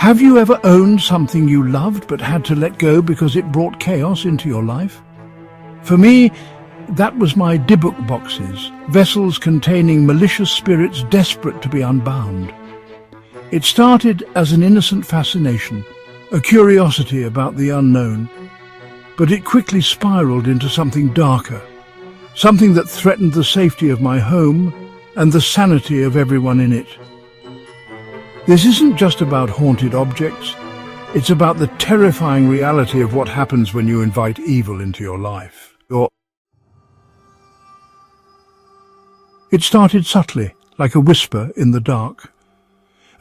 Have you ever owned something you loved but had to let go because it brought chaos into your life? For me, that was my Dybbuk boxes, vessels containing malicious spirits desperate to be unbound. It started as an innocent fascination, a curiosity about the unknown, but it quickly spiraled into something darker, something that threatened the safety of my home and the sanity of everyone in it. This isn't just about haunted objects, it's about the terrifying reality of what happens when you invite evil into your life. It started subtly, like a whisper in the dark.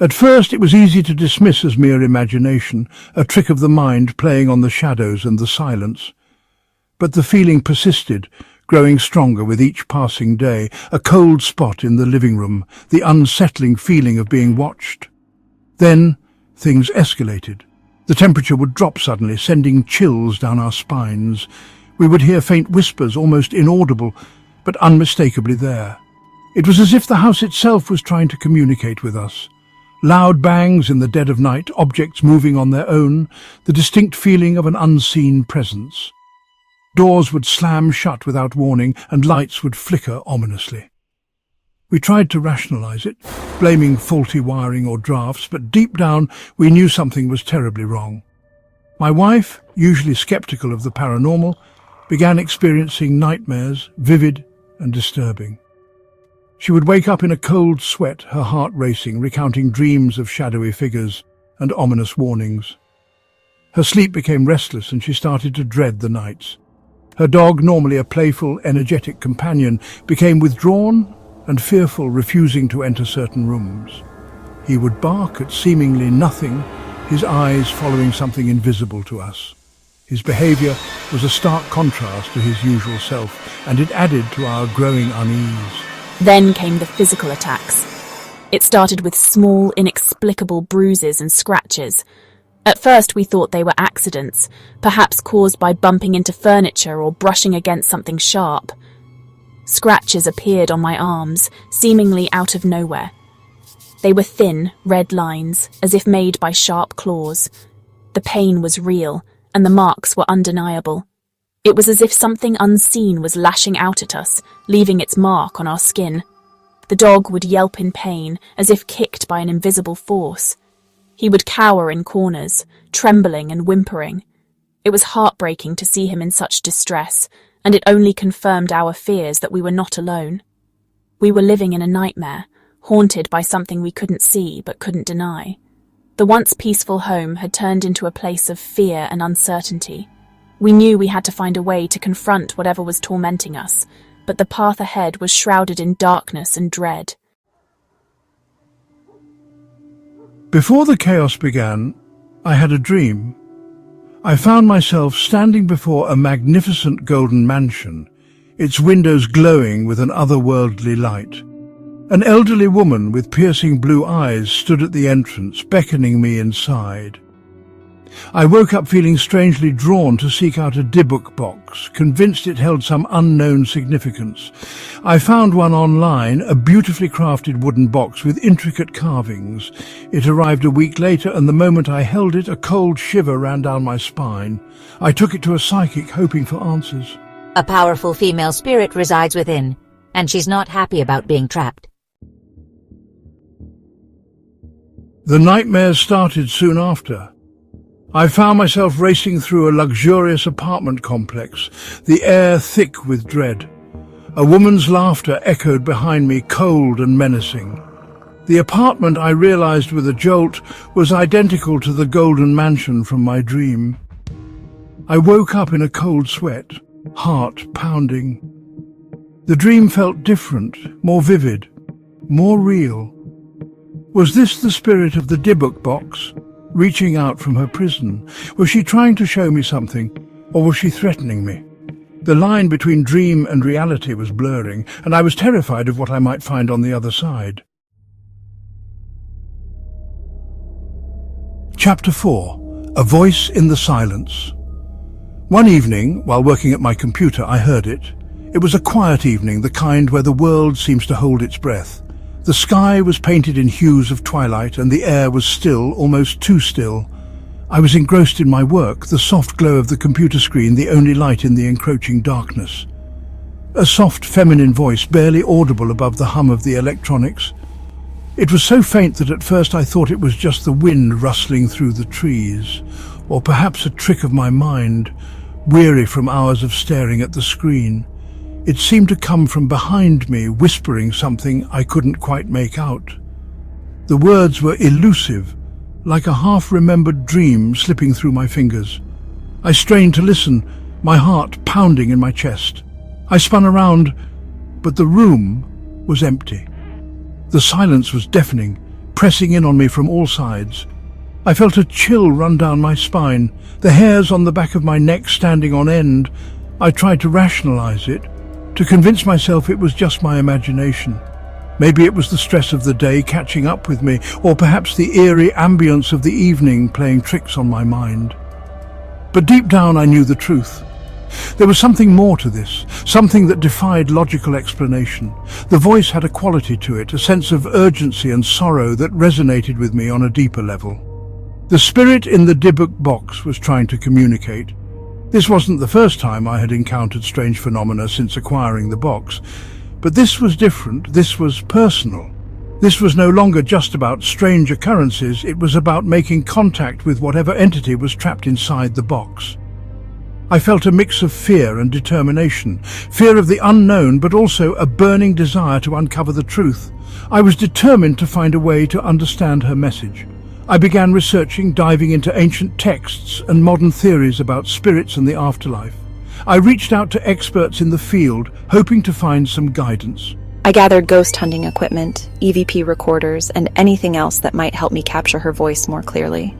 At first it was easy to dismiss as mere imagination, a trick of the mind playing on the shadows and the silence. But the feeling persisted, growing stronger with each passing day, a cold spot in the living room, the unsettling feeling of being watched. Then things escalated. The temperature would drop suddenly, sending chills down our spines. We would hear faint whispers, almost inaudible, but unmistakably there. It was as if the house itself was trying to communicate with us. Loud bangs in the dead of night, objects moving on their own, the distinct feeling of an unseen presence. Doors would slam shut without warning, and lights would flicker ominously. We tried to rationalize it, blaming faulty wiring or drafts, but deep down we knew something was terribly wrong. My wife, usually skeptical of the paranormal, began experiencing nightmares, vivid and disturbing. She would wake up in a cold sweat, her heart racing, recounting dreams of shadowy figures and ominous warnings. Her sleep became restless and she started to dread the nights. Her dog, normally a playful, energetic companion, became withdrawn and fearful, refusing to enter certain rooms. He would bark at seemingly nothing, his eyes following something invisible to us. His behavior was a stark contrast to his usual self, and it added to our growing unease. Then came the physical attacks. It started with small, inexplicable bruises and scratches. At first we thought they were accidents, perhaps caused by bumping into furniture or brushing against something sharp. Scratches appeared on my arms, seemingly out of nowhere. They were thin, red lines, as if made by sharp claws. The pain was real, and the marks were undeniable. It was as if something unseen was lashing out at us, leaving its mark on our skin. The dog would yelp in pain, as if kicked by an invisible force. He would cower in corners, trembling and whimpering. It was heartbreaking to see him in such distress, and it only confirmed our fears that we were not alone. We were living in a nightmare, haunted by something we couldn't see but couldn't deny. The once peaceful home had turned into a place of fear and uncertainty. We knew we had to find a way to confront whatever was tormenting us, but the path ahead was shrouded in darkness and dread. Before the chaos began, I had a dream. I found myself standing before a magnificent golden mansion, its windows glowing with an otherworldly light. An elderly woman with piercing blue eyes stood at the entrance, beckoning me inside. I woke up feeling strangely drawn to seek out a Dybbuk box, convinced it held some unknown significance. I found one online, a beautifully crafted wooden box with intricate carvings. It arrived a week later, and the moment I held it, a cold shiver ran down my spine. I took it to a psychic, hoping for answers. A powerful female spirit resides within, and she's not happy about being trapped. The nightmares started soon after. I found myself racing through a luxurious apartment complex, the air thick with dread. A woman's laughter echoed behind me, cold and menacing. The apartment, I realized with a jolt, was identical to the golden mansion from my dream. I woke up in a cold sweat, heart pounding. The dream felt different, more vivid, more real. Was this the spirit of the Dybbuk box? Reaching out from her prison? Was she trying to show me something, or was she threatening me? The line between dream and reality was blurring, and I was terrified of what I might find on the other side. Chapter 4. A Voice in the Silence. One evening, while working at my computer, I heard it. It was a quiet evening, the kind where the world seems to hold its breath. The sky was painted in hues of twilight, and the air was still, almost too still. I was engrossed in my work, the soft glow of the computer screen the only light in the encroaching darkness. A soft feminine voice, barely audible above the hum of the electronics. It was so faint that at first I thought it was just the wind rustling through the trees, or perhaps a trick of my mind, weary from hours of staring at the screen. It seemed to come from behind me, whispering something I couldn't quite make out. The words were elusive, like a half-remembered dream slipping through my fingers. I strained to listen, my heart pounding in my chest. I spun around, but the room was empty. The silence was deafening, pressing in on me from all sides. I felt a chill run down my spine, the hairs on the back of my neck standing on end. I tried to rationalize it, to convince myself it was just my imagination. Maybe it was the stress of the day catching up with me, or perhaps the eerie ambience of the evening playing tricks on my mind. But deep down I knew the truth. There was something more to this, something that defied logical explanation. The voice had a quality to it, a sense of urgency and sorrow that resonated with me on a deeper level. The spirit in the Dybbuk box was trying to communicate. This wasn't the first time I had encountered strange phenomena since acquiring the box. But this was different, this was personal. This was no longer just about strange occurrences, it was about making contact with whatever entity was trapped inside the box. I felt a mix of fear and determination, fear of the unknown, but also a burning desire to uncover the truth. I was determined to find a way to understand her message. I began researching, diving into ancient texts and modern theories about spirits and the afterlife. I reached out to experts in the field, hoping to find some guidance. I gathered ghost hunting equipment, EVP recorders, and anything else that might help me capture her voice more clearly.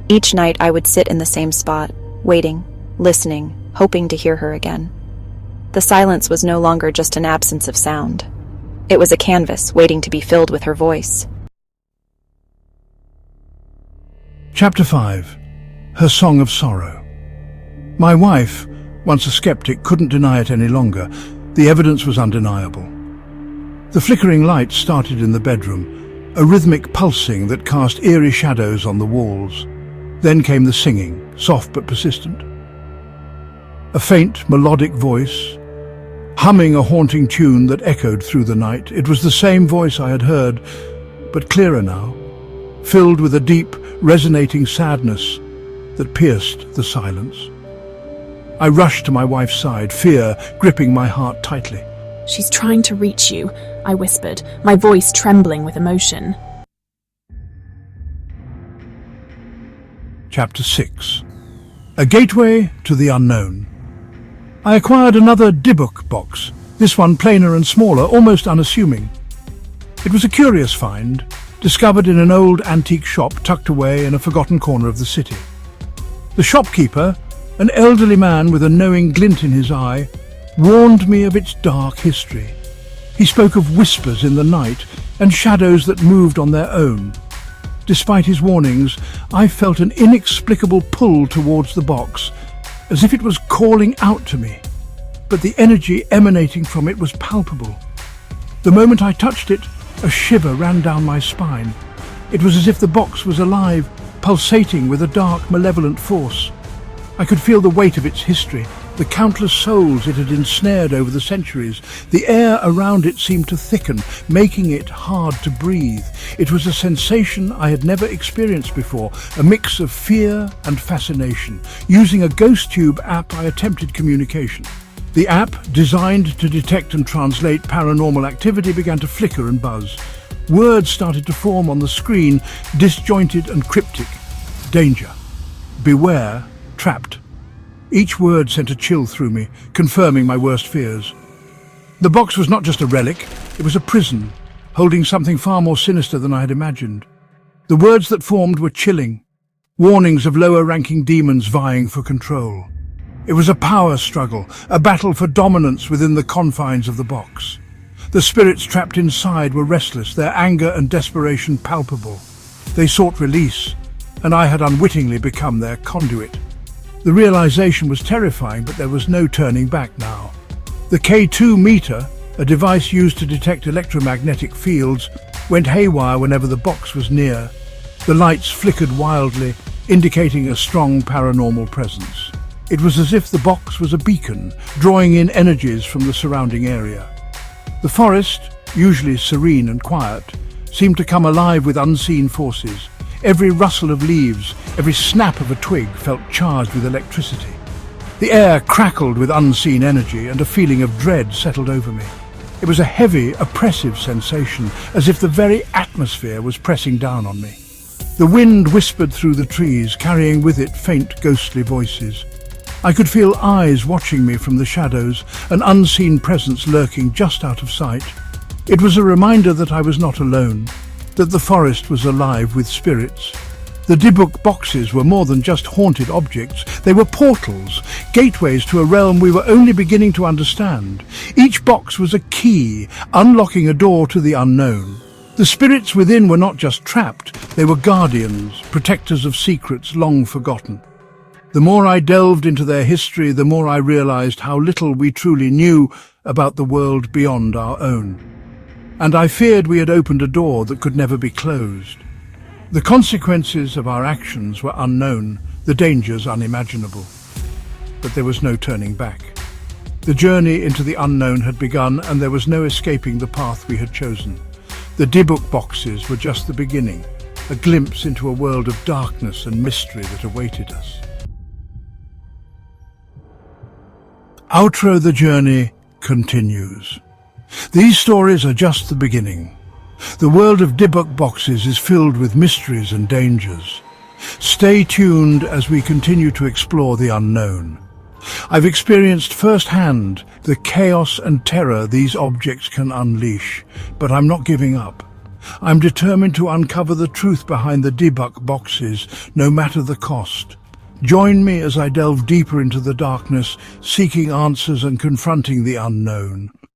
Each night I would sit in the same spot, waiting, listening, hoping to hear her again. The silence was no longer just an absence of sound. It was a canvas waiting to be filled with her voice. Chapter 5. Her Song of Sorrow. My wife, once a skeptic, couldn't deny it any longer. The evidence was undeniable. The flickering lights started in the bedroom, a rhythmic pulsing that cast eerie shadows on the walls. Then came the singing, soft but persistent. A faint, melodic voice, humming a haunting tune that echoed through the night. It was the same voice I had heard, but clearer now, filled with a deep, resonating sadness that pierced the silence. I rushed to my wife's side, fear gripping my heart tightly. "She's trying to reach you," I whispered, my voice trembling with emotion. Chapter 6. A Gateway to the Unknown. I acquired another Dybbuk box, this one plainer and smaller, almost unassuming. It was a curious find, discovered in an old antique shop tucked away in a forgotten corner of the city. The shopkeeper, an elderly man with a knowing glint in his eye, warned me of its dark history. He spoke of whispers in the night and shadows that moved on their own. Despite his warnings, I felt an inexplicable pull towards the box, as if it was calling out to me. But the energy emanating from it was palpable. The moment I touched it, a shiver ran down my spine. It was as if the box was alive, pulsating with a dark, malevolent force. I could feel the weight of its history, the countless souls it had ensnared over the centuries. The air around it seemed to thicken, making it hard to breathe. It was a sensation I had never experienced before, a mix of fear and fascination. Using a ghost tube app, I attempted communication. The app, designed to detect and translate paranormal activity, began to flicker and buzz. Words started to form on the screen, disjointed and cryptic. Danger. Beware. Trapped. Each word sent a chill through me, confirming my worst fears. The box was not just a relic, it was a prison, holding something far more sinister than I had imagined. The words that formed were chilling, warnings of lower-ranking demons vying for control. It was a power struggle, a battle for dominance within the confines of the box. The spirits trapped inside were restless, their anger and desperation palpable. They sought release, and I had unwittingly become their conduit. The realization was terrifying, but there was no turning back now. The K2 meter, a device used to detect electromagnetic fields, went haywire whenever the box was near. The lights flickered wildly, indicating a strong paranormal presence. It was as if the box was a beacon, drawing in energies from the surrounding area. The forest, usually serene and quiet, seemed to come alive with unseen forces. Every rustle of leaves, every snap of a twig felt charged with electricity. The air crackled with unseen energy, and a feeling of dread settled over me. It was a heavy, oppressive sensation, as if the very atmosphere was pressing down on me. The wind whispered through the trees, carrying with it faint, ghostly voices. I could feel eyes watching me from the shadows, an unseen presence lurking just out of sight. It was a reminder that I was not alone, that the forest was alive with spirits. The Dybbuk boxes were more than just haunted objects. They were portals, gateways to a realm we were only beginning to understand. Each box was a key, unlocking a door to the unknown. The spirits within were not just trapped, they were guardians, protectors of secrets long forgotten. The more I delved into their history, the more I realized how little we truly knew about the world beyond our own. And I feared we had opened a door that could never be closed. The consequences of our actions were unknown, the dangers unimaginable. But there was no turning back. The journey into the unknown had begun, and there was no escaping the path we had chosen. The Dybbuk boxes were just the beginning, a glimpse into a world of darkness and mystery that awaited us. Outro: the journey continues. These stories are just the beginning. The world of Dybbuk boxes is filled with mysteries and dangers. Stay tuned as we continue to explore the unknown. I've experienced firsthand the chaos and terror these objects can unleash, but I'm not giving up. I'm determined to uncover the truth behind the Dybbuk boxes, no matter the cost. Join me as I delve deeper into the darkness, seeking answers and confronting the unknown.